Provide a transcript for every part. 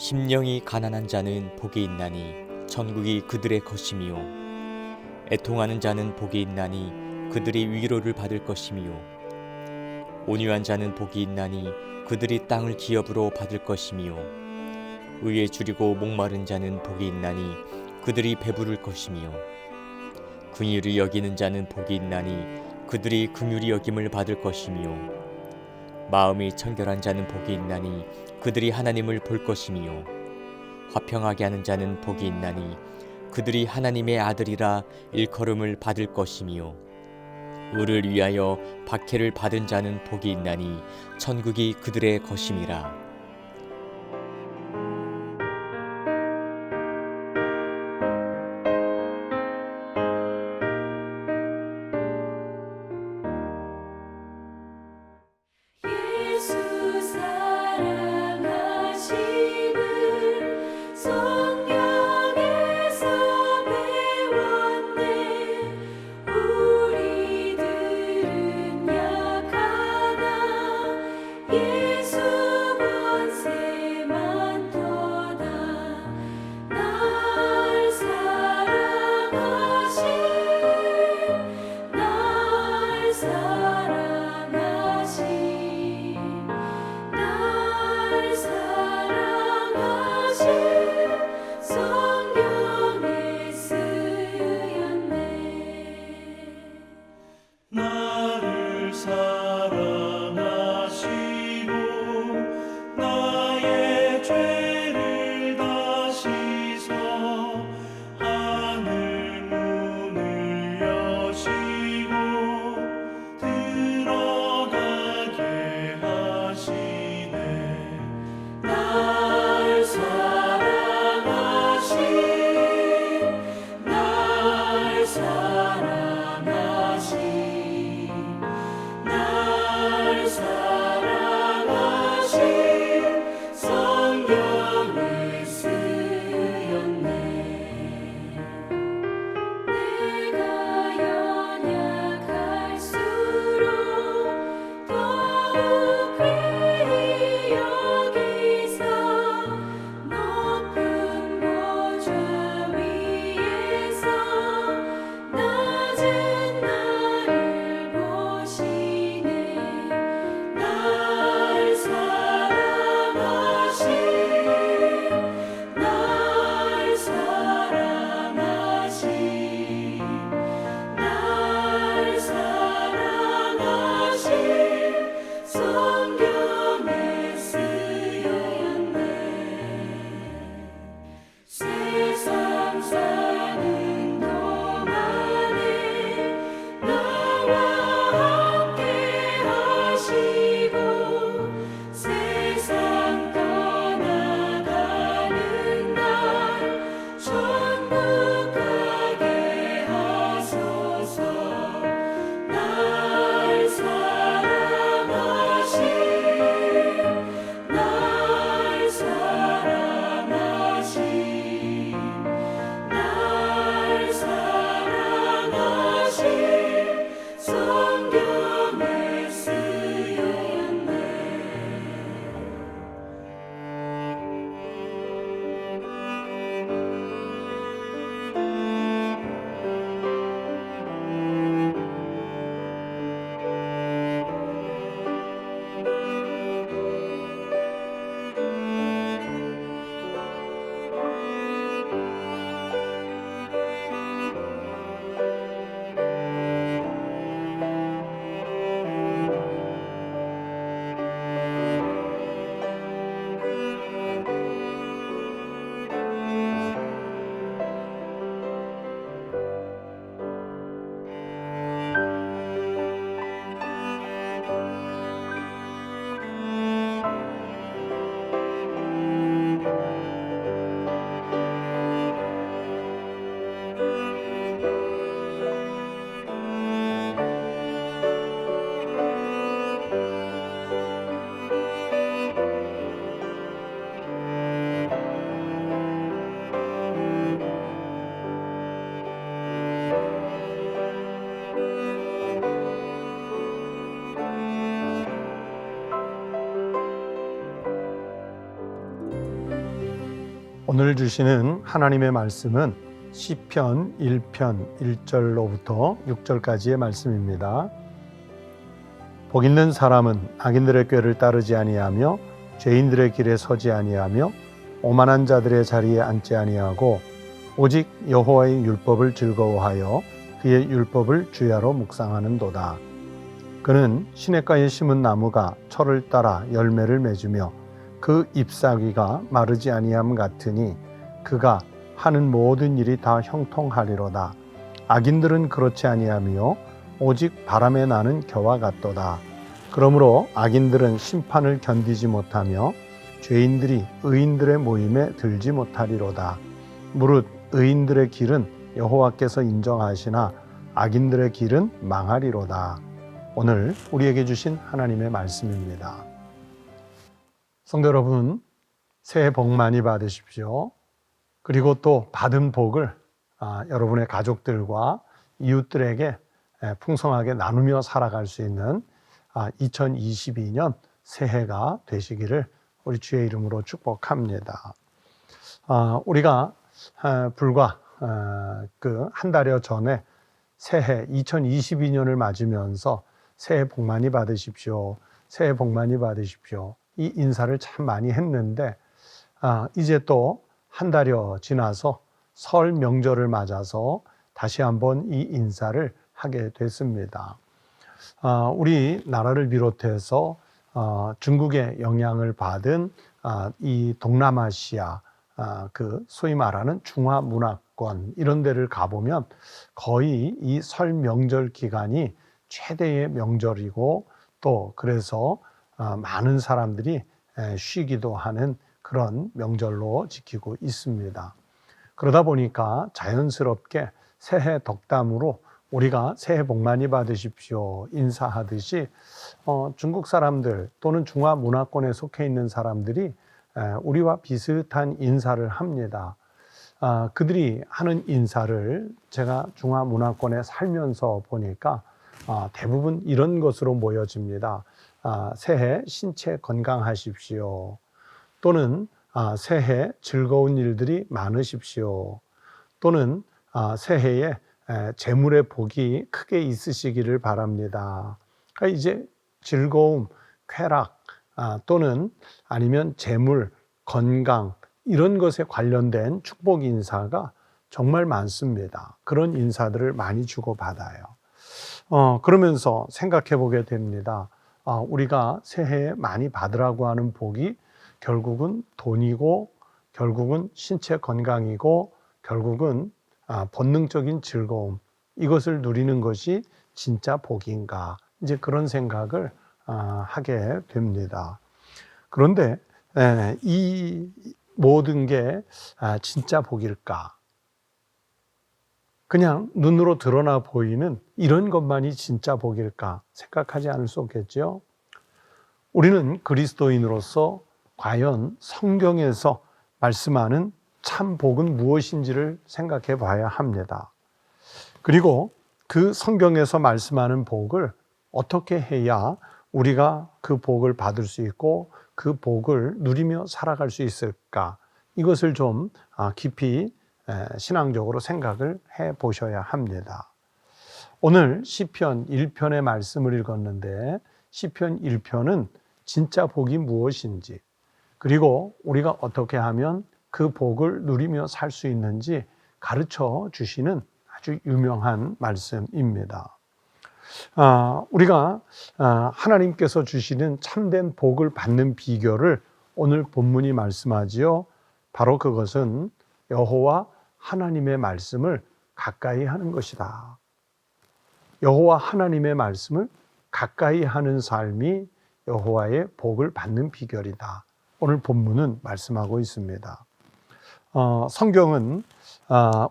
심령이 가난한 자는 복이 있나니 천국이 그들의 것이미요. 애통하는 자는 복이 있나니 그들이 위로를 받을 것이미요. 온유한 자는 복이 있나니 그들이 땅을 기업으로 받을 것이미요. 의에 줄이고 목마른 자는 복이 있나니 그들이 배부를 것이미요. 긍휼히 여기는 자는 복이 있나니 그들이 긍휼히 여김을 받을 것이미요. 마음이 청결한 자는 복이 있나니 그들이 하나님을 볼 것이미요. 화평하게 하는 자는 복이 있나니 그들이 하나님의 아들이라 일컬음을 받을 것이미요. 의를 위하여 박해를 받은 자는 복이 있나니 천국이 그들의 것임이라. 예수 사랑하심을 성경에서 배웠네. 우리들은 약하나 예수만 오늘 주시는 하나님의 말씀은 시편 1편 1절로부터 6절까지의 말씀입니다. 복 있는 사람은 악인들의 꾀를 따르지 아니하며 죄인들의 길에 서지 아니하며 오만한 자들의 자리에 앉지 아니하고 오직 여호와의 율법을 즐거워하여 그의 율법을 주야로 묵상하는도다. 그는 시냇가에 심은 나무가 철을 따라 열매를 맺으며 그 잎사귀가 마르지 아니함 같으니 그가 하는 모든 일이 다 형통하리로다. 악인들은 그렇지 아니하며 오직 바람에 나는 겨와 같도다. 그러므로 악인들은 심판을 견디지 못하며 죄인들이 의인들의 모임에 들지 못하리로다. 무릇 의인들의 길은 여호와께서 인정하시나 악인들의 길은 망하리로다. 오늘 우리에게 주신 하나님의 말씀입니다. 성도 여러분, 새해 복 많이 받으십시오. 그리고 또 받은 복을 여러분의 가족들과 이웃들에게 풍성하게 나누며 살아갈 수 있는 2022년 새해가 되시기를 우리 주의 이름으로 축복합니다. 우리가 불과 한 달여 전에 새해 2022년을 맞으면서 새해 복 많이 받으십시오. 새해 복 많이 받으십시오. 이 인사를 참 많이 했는데 이제 또 한 달여 지나서 설 명절을 맞아서 다시 한번 이 인사를 하게 됐습니다. 우리 나라를 비롯해서 중국의 영향을 받은 이 동남아시아 그 소위 말하는 중화문화권 이런 데를 가보면 거의 이 설 명절 기간이 최대의 명절이고 또 그래서 많은 사람들이 쉬기도 하는 그런 명절로 지키고 있습니다. 그러다 보니까 자연스럽게 새해 덕담으로 우리가 새해 복 많이 받으십시오 인사하듯이 중국 사람들 또는 중화문화권에 속해 있는 사람들이 우리와 비슷한 인사를 합니다. 그들이 하는 인사를 제가 중화문화권에 살면서 보니까 대부분 이런 것으로 모여집니다. 새해 신체 건강하십시오. 또는 새해 즐거운 일들이 많으십시오. 또는 새해에 재물의 복이 크게 있으시기를 바랍니다. 그러니까 이제 즐거움, 쾌락 또는 아니면 재물, 건강 이런 것에 관련된 축복 인사가 정말 많습니다. 그런 인사들을 많이 주고받아요. 그러면서 생각해 보게 됩니다. 우리가 새해에 많이 받으라고 하는 복이 결국은 돈이고 결국은 신체 건강이고 결국은 본능적인 즐거움 이것을 누리는 것이 진짜 복인가 이제 그런 생각을 하게 됩니다. 그런데 이 모든 게 진짜 복일까? 그냥 눈으로 드러나 보이는 이런 것만이 진짜 복일까 생각하지 않을 수 없겠죠. 우리는 그리스도인으로서 과연 성경에서 말씀하는 참 복은 무엇인지를 생각해 봐야 합니다. 그리고 그 성경에서 말씀하는 복을 어떻게 해야 우리가 그 복을 받을 수 있고 그 복을 누리며 살아갈 수 있을까? 이것을 좀 깊이 신앙적으로 생각을 해 보셔야 합니다. 오늘 시편 1편의 말씀을 읽었는데 시편 1편은 진짜 복이 무엇인지 그리고 우리가 어떻게 하면 그 복을 누리며 살 수 있는지 가르쳐 주시는 아주 유명한 말씀입니다. 우리가 하나님께서 주시는 참된 복을 받는 비결을 오늘 본문이 말씀하지요. 바로 그것은 여호와 하나님의 말씀을 가까이 하는 것이다. 여호와 하나님의 말씀을 가까이 하는 삶이 여호와의 복을 받는 비결이다. 오늘 본문은 말씀하고 있습니다. 성경은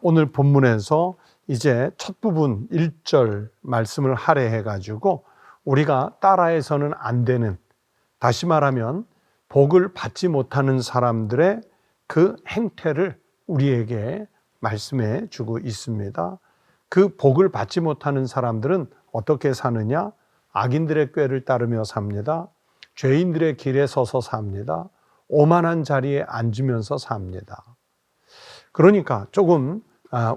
오늘 본문에서 이제 첫 부분 1절 말씀을 할애해 가지고 우리가 따라해서는 안 되는, 다시 말하면 복을 받지 못하는 사람들의 그 행태를 우리에게 말씀해 주고 있습니다. 그 복을 받지 못하는 사람들은 어떻게 사느냐? 악인들의 꾀를 따르며 삽니다. 죄인들의 길에 서서 삽니다. 오만한 자리에 앉으면서 삽니다. 그러니까 조금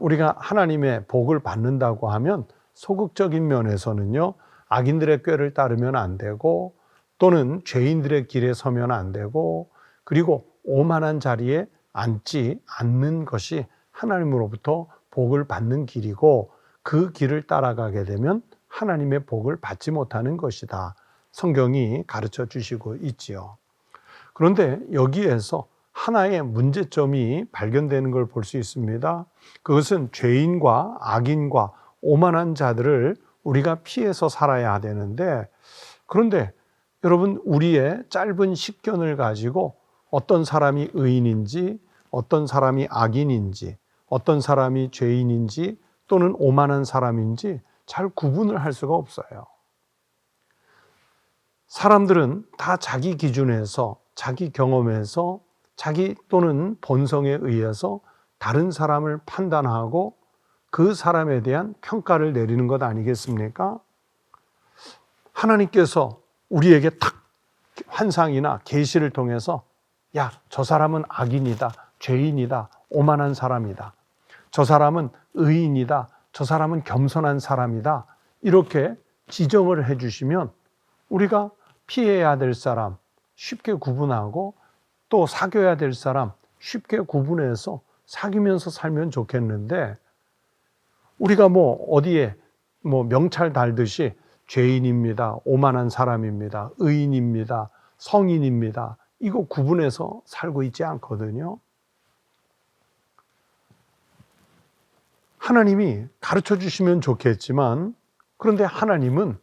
우리가 하나님의 복을 받는다고 하면 소극적인 면에서는요, 악인들의 꾀를 따르면 안 되고, 또는 죄인들의 길에 서면 안 되고, 그리고 오만한 자리에 앉지 않는 것이 하나님으로부터 복을 받는 길이고, 그 길을 따라가게 되면 하나님의 복을 받지 못하는 것이다. 성경이 가르쳐 주시고 있지요. 그런데 여기에서 하나의 문제점이 발견되는 걸 볼 수 있습니다. 그것은 죄인과 악인과 오만한 자들을 우리가 피해서 살아야 되는데, 그런데 여러분, 우리의 짧은 식견을 가지고 어떤 사람이 의인인지, 어떤 사람이 악인인지, 어떤 사람이 죄인인지 또는 오만한 사람인지 잘 구분을 할 수가 없어요. 사람들은 다 자기 기준에서, 자기 경험에서, 자기 또는 본성에 의해서 다른 사람을 판단하고 그 사람에 대한 평가를 내리는 것 아니겠습니까? 하나님께서 우리에게 탁 환상이나 계시를 통해서, 야, 저 사람은 악인이다, 죄인이다, 오만한 사람이다, 저 사람은 의인이다, 저 사람은 겸손한 사람이다, 이렇게 지정을 해주시면 우리가 피해야 될 사람 쉽게 구분하고, 또 사귀어야 될 사람 쉽게 구분해서 사귀면서 살면 좋겠는데, 우리가 어디에 명찰 달듯이 죄인입니다, 오만한 사람입니다, 의인입니다, 성인입니다, 이거 구분해서 살고 있지 않거든요. 하나님이 가르쳐 주시면 좋겠지만, 그런데 하나님은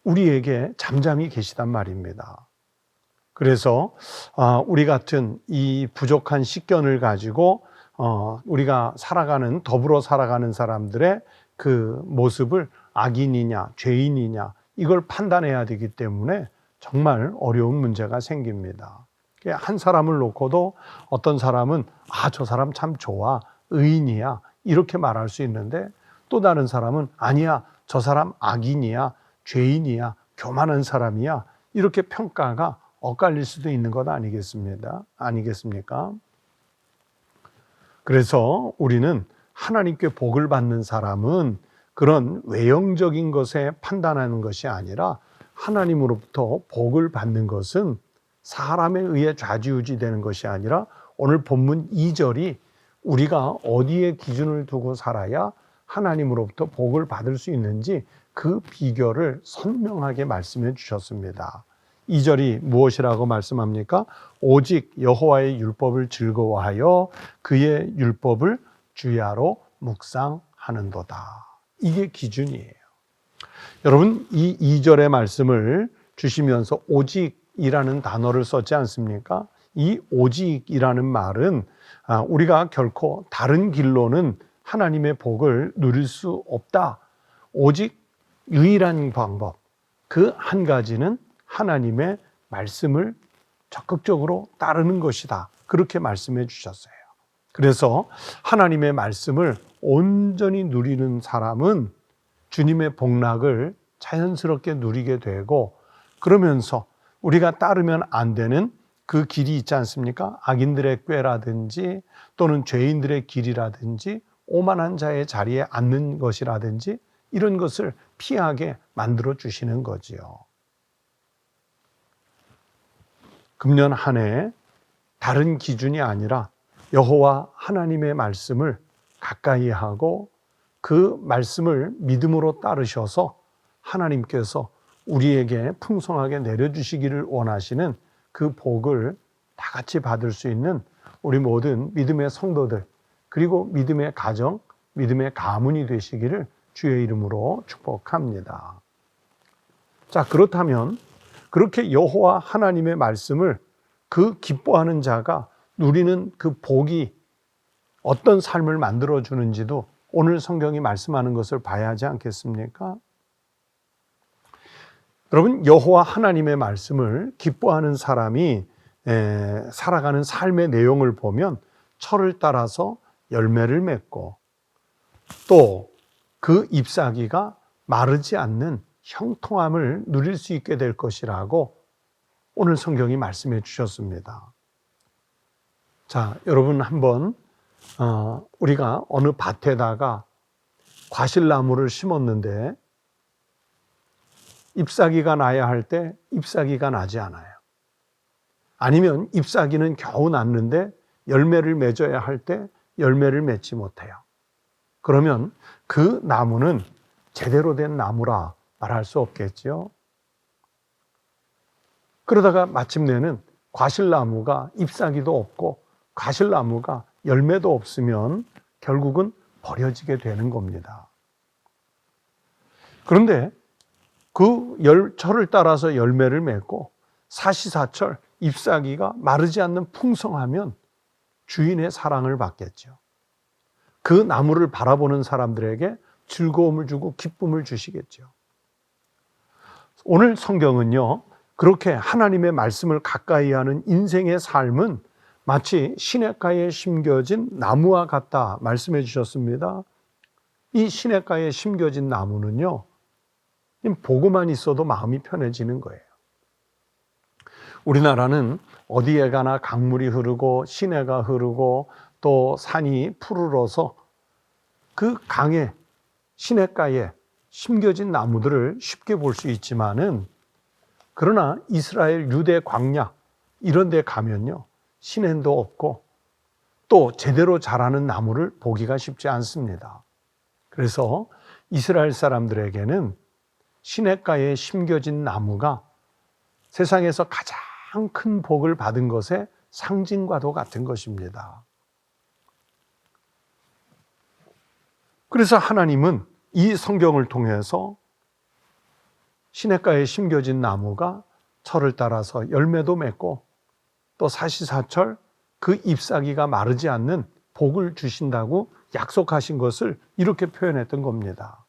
우리에게 잠잠히 계시단 말입니다. 그래서 우리 같은 이 부족한 식견을 가지고 우리가 더불어 살아가는 사람들의 그 모습을 악인이냐 죄인이냐 이걸 판단해야 되기 때문에 정말 어려운 문제가 생깁니다. 한 사람을 놓고도 어떤 사람은 저 사람 참 좋아, 의인이야, 이렇게 말할 수 있는데, 또 다른 사람은 아니야, 저 사람 악인이야, 죄인이야, 교만한 사람이야, 이렇게 평가가 엇갈릴 수도 있는 것 아니겠습니까? 그래서 우리는 하나님께 복을 받는 사람은 그런 외형적인 것에 판단하는 것이 아니라, 하나님으로부터 복을 받는 것은 사람에 의해 좌지우지 되는 것이 아니라, 오늘 본문 2절이 우리가 어디에 기준을 두고 살아야 하나님으로부터 복을 받을 수 있는지 그 비결을 선명하게 말씀해 주셨습니다. 2절이 무엇이라고 말씀합니까? 오직 여호와의 율법을 즐거워하여 그의 율법을 주야로 묵상하는도다. 이게 기준이에요. 여러분, 이 2절의 말씀을 주시면서 오직이라는 단어를 썼지 않습니까? 이 오직이라는 말은 우리가 결코 다른 길로는 하나님의 복을 누릴 수 없다. 오직 유일한 방법, 그 한 가지는 하나님의 말씀을 적극적으로 따르는 것이다. 그렇게 말씀해 주셨어요. 그래서 하나님의 말씀을 온전히 누리는 사람은 주님의 복락을 자연스럽게 누리게 되고, 그러면서 우리가 따르면 안 되는 그 길이 있지 않습니까? 악인들의 꾀라든지 또는 죄인들의 길이라든지 오만한 자의 자리에 앉는 것이라든지 이런 것을 피하게 만들어 주시는 거지요. 금년 한 해 다른 기준이 아니라 여호와 하나님의 말씀을 가까이 하고 그 말씀을 믿음으로 따르셔서 하나님께서 우리에게 풍성하게 내려주시기를 원하시는 그 복을 다 같이 받을 수 있는 우리 모든 믿음의 성도들, 그리고 믿음의 가정, 믿음의 가문이 되시기를 주의 이름으로 축복합니다. 자, 그렇다면 그렇게 여호와 하나님의 말씀을 그 기뻐하는 자가 누리는 그 복이 어떤 삶을 만들어주는지도 오늘 성경이 말씀하는 것을 봐야 하지 않겠습니까? 여러분, 여호와 하나님의 말씀을 기뻐하는 사람이 살아가는 삶의 내용을 보면 철을 따라서 열매를 맺고, 또 그 잎사귀가 마르지 않는 형통함을 누릴 수 있게 될 것이라고 오늘 성경이 말씀해 주셨습니다. 자, 여러분 한번 우리가 어느 밭에다가 과실나무를 심었는데 잎사귀가 나야 할 때 잎사귀가 나지 않아요. 아니면 잎사귀는 겨우 났는데 열매를 맺어야 할 때 열매를 맺지 못해요. 그러면 그 나무는 제대로 된 나무라 말할 수 없겠죠. 그러다가 마침내는 과실나무가 잎사귀도 없고 과실나무가 열매도 없으면 결국은 버려지게 되는 겁니다. 그런데 그 철을 따라서 열매를 맺고 사시사철 잎사귀가 마르지 않는 풍성하면 주인의 사랑을 받겠죠. 그 나무를 바라보는 사람들에게 즐거움을 주고 기쁨을 주시겠죠. 오늘 성경은요, 그렇게 하나님의 말씀을 가까이 하는 인생의 삶은 마치 시냇가에 심겨진 나무와 같다 말씀해 주셨습니다. 이 시냇가에 심겨진 나무는요, 보고만 있어도 마음이 편해지는 거예요. 우리나라는 어디에 가나 강물이 흐르고 시내가 흐르고 또 산이 푸르러서 그 강에 시냇가에 심겨진 나무들을 쉽게 볼 수 있지만은, 그러나 이스라엘 유대 광야 이런 데 가면요, 시냇도 없고 또 제대로 자라는 나무를 보기가 쉽지 않습니다. 그래서 이스라엘 사람들에게는 시냇가에 심겨진 나무가 세상에서 가장 큰 복을 받은 것의 상징과도 같은 것입니다. 그래서 하나님은 이 성경을 통해서 시냇가에 심겨진 나무가 철을 따라서 열매도 맺고 또 사시사철 그 잎사귀가 마르지 않는 복을 주신다고 약속하신 것을 이렇게 표현했던 겁니다.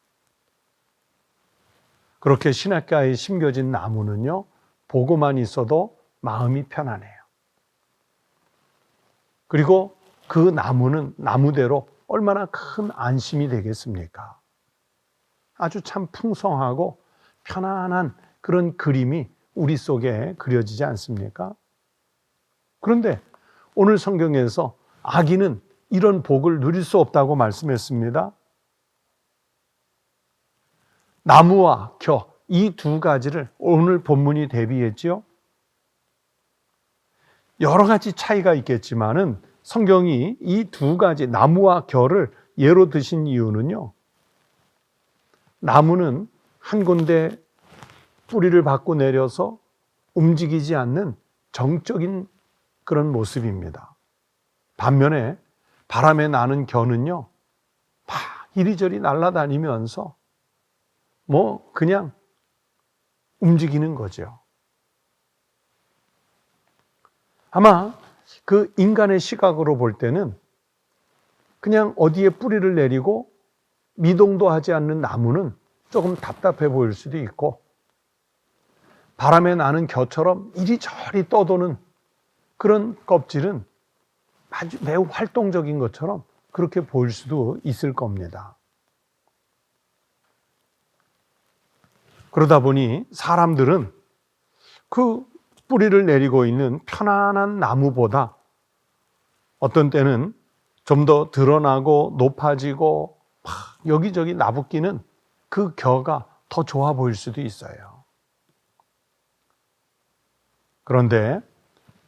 그렇게 시냇가에 심겨진 나무는요, 보고만 있어도 마음이 편안해요. 그리고 그 나무는 나무대로 얼마나 큰 안심이 되겠습니까? 아주 참 풍성하고 편안한 그런 그림이 우리 속에 그려지지 않습니까? 그런데 오늘 성경에서 악인은 이런 복을 누릴 수 없다고 말씀했습니다. 나무와 겨, 이 두 가지를 오늘 본문이 대비했지요. 여러 가지 차이가 있겠지만은 성경이 이 두 가지 나무와 겨를 예로 드신 이유는요, 나무는 한 군데 뿌리를 받고 내려서 움직이지 않는 정적인 그런 모습입니다. 반면에 바람에 나는 겨는요, 막 이리저리 날아다니면서 그냥 움직이는 거죠. 아마 그 인간의 시각으로 볼 때는 그냥 어디에 뿌리를 내리고 미동도 하지 않는 나무는 조금 답답해 보일 수도 있고, 바람에 나는 겨처럼 이리저리 떠도는 그런 껍질은 아주 매우 활동적인 것처럼 그렇게 보일 수도 있을 겁니다. 그러다 보니 사람들은 그 뿌리를 내리고 있는 편안한 나무보다 어떤 때는 좀 더 드러나고 높아지고 막 여기저기 나부끼는 그 겨가 더 좋아 보일 수도 있어요. 그런데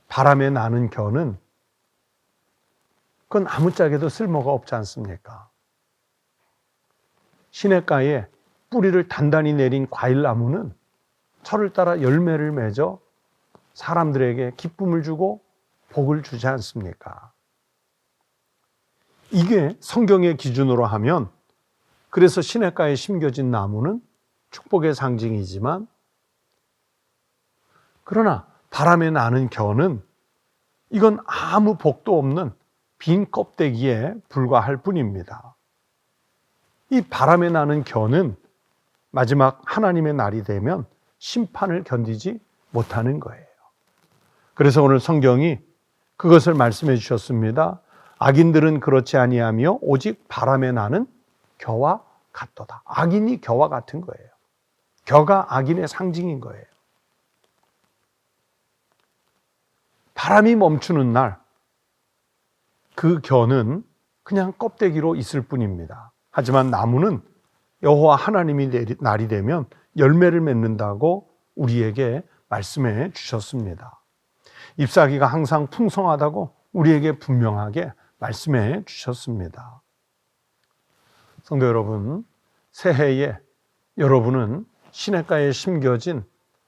바람에 나는 겨는 그건 아무짝에도 쓸모가 없지 않습니까? 시냇가에 뿌리를 단단히 내린 과일나무는 철을 따라 열매를 맺어 사람들에게 기쁨을 주고 복을 주지 않습니까? 이게 성경의 기준으로 하면, 그래서 시냇가에 심겨진 나무는 축복의 상징이지만, 그러나 바람에 나는 겨는 이건 아무 복도 없는 빈 껍데기에 불과할 뿐입니다. 이 바람에 나는 겨는 마지막 하나님의 날이 되면 심판을 견디지 못하는 거예요. 그래서 오늘 성경이 그것을 말씀해 주셨습니다. 악인들은 그렇지 아니하며 오직 바람에 나는 겨와 같도다. 악인이 겨와 같은 거예요. 겨가 악인의 상징인 거예요. 바람이 멈추는 날, 그 겨는 그냥 껍데기로 있을 뿐입니다. 하지만 나무는 여호와 하나님이 날이 되면 열매를 맺는다고 우리에게 말씀해 주셨습니다. 잎사귀가 항상 풍성하다고 우리에게 분명하게 말씀해 주셨습니다. 성도 여러분, 새해에 여러분은 시냇가에 심겨진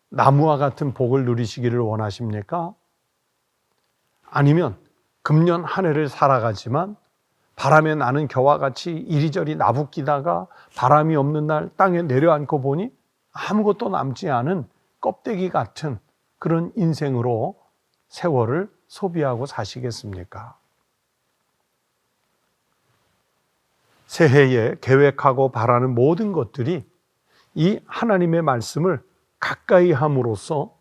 나무와 같은 복을 누리시기를 원하십니까? 아니면 금년 한 해를 살아가지만 바람에 나는 겨와 같이 이리저리 나부끼다가 바람이 없는 날 땅에 내려앉고 보니 아무것도 남지 않은 껍데기 같은 그런 인생으로 세월을 소비하고 사시겠습니까? 새해에 계획하고 바라는 모든 것들이 이 하나님의 말씀을 가까이 함으로써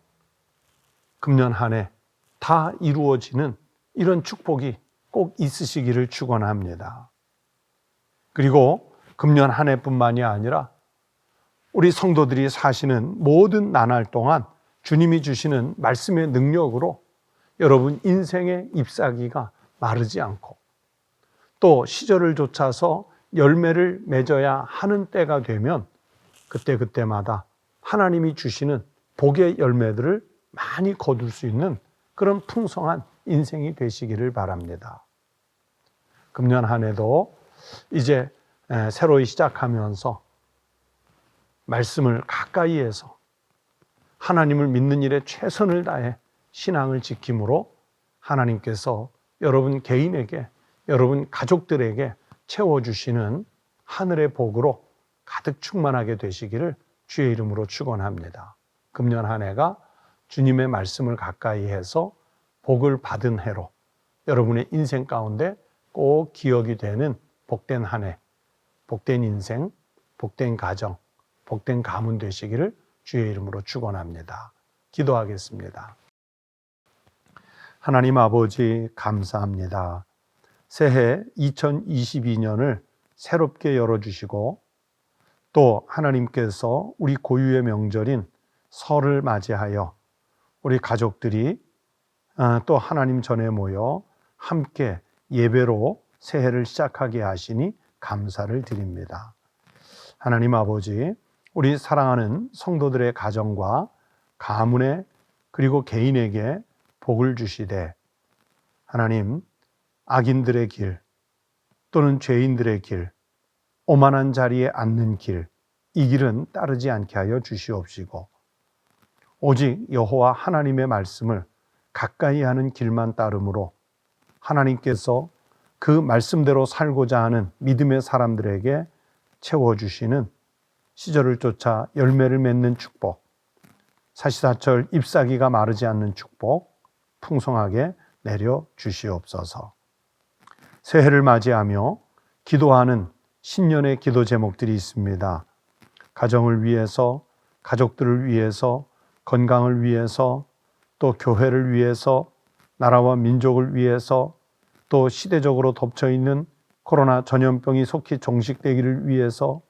금년 한 해 다 이루어지는 이런 축복이 꼭 있으시기를 축원합니다. 그리고 금년 한 해뿐만이 아니라 우리 성도들이 사시는 모든 나날 동안 주님이 주시는 말씀의 능력으로 여러분 인생의 잎사귀가 마르지 않고 또 시절을 좇아서 열매를 맺어야 하는 때가 되면 그때마다 하나님이 주시는 복의 열매들을 많이 거둘 수 있는 그런 풍성한 인생이 되시기를 바랍니다. 금년 한 해도 이제 새로이 시작하면서 말씀을 가까이에서 하나님을 믿는 일에 최선을 다해 신앙을 지킴으로 하나님께서 여러분 개인에게, 여러분 가족들에게 채워주시는 하늘의 복으로 가득 충만하게 되시기를 주의 이름으로 축원합니다. 금년 한 해가 주님의 말씀을 가까이 해서 복을 받은 해로 여러분의 인생 가운데 꼭 기억이 되는 복된 한 해, 복된 인생, 복된 가정, 복된 가문 되시기를 주의 이름으로 축원합니다. 기도하겠습니다. 하나님 아버지 감사합니다. 새해 2022년을 새롭게 열어주시고 또 하나님께서 우리 고유의 명절인 설을 맞이하여 우리 가족들이 또 하나님 전에 모여 함께 예배로 새해를 시작하게 하시니 감사를 드립니다. 하나님 아버지, 우리 사랑하는 성도들의 가정과 가문에 그리고 개인에게 복을 주시되 하나님, 악인들의 길 또는 죄인들의 길, 오만한 자리에 앉는 길, 이 길은 따르지 않게 하여 주시옵시고 오직 여호와 하나님의 말씀을 가까이 하는 길만 따름으로 하나님께서 그 말씀대로 살고자 하는 믿음의 사람들에게 채워주시는 시절을 쫓아 열매를 맺는 축복, 사시사철 잎사귀가 마르지 않는 축복 풍성하게 내려 주시옵소서. 새해를 맞이하며 기도하는 신년의 기도 제목들이 있습니다. 가정을 위해서, 가족들을 위해서, 건강을 위해서, 또 교회를 위해서, 나라와 민족을 위해서, 또 시대적으로 덮쳐있는 코로나 전염병이 속히 종식되기를 위해서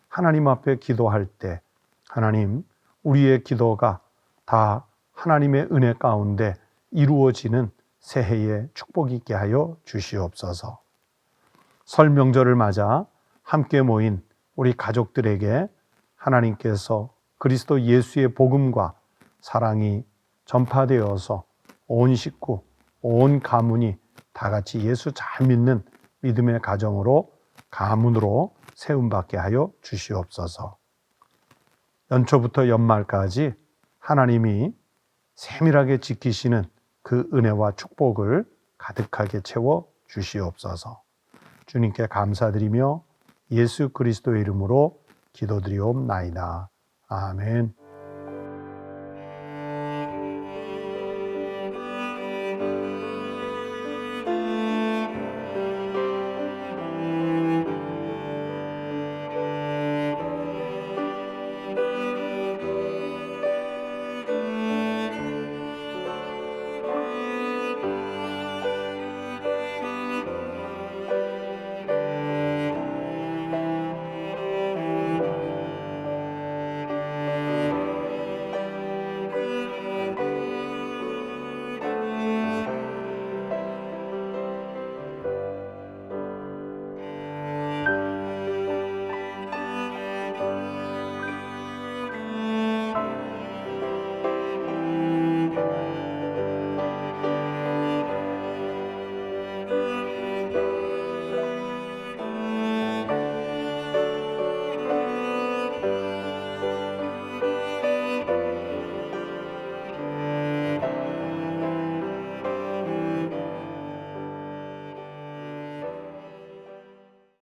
하나님 앞에 기도할 때 하나님, 우리의 기도가 다 하나님의 은혜 가운데 이루어지는 새해에 축복 있게 하여 주시옵소서. 설 명절을 맞아 함께 모인 우리 가족들에게 하나님께서 그리스도 예수의 복음과 사랑이 전파되어서 온 식구, 온 가문이 다 같이 예수 잘 믿는 믿음의 가정으로, 가문으로 세움받게 하여 주시옵소서. 연초부터 연말까지 하나님이 세밀하게 지키시는 그 은혜와 축복을 가득하게 채워 주시옵소서. 주님께 감사드리며 예수 그리스도의 이름으로 기도드리옵나이다. 아멘.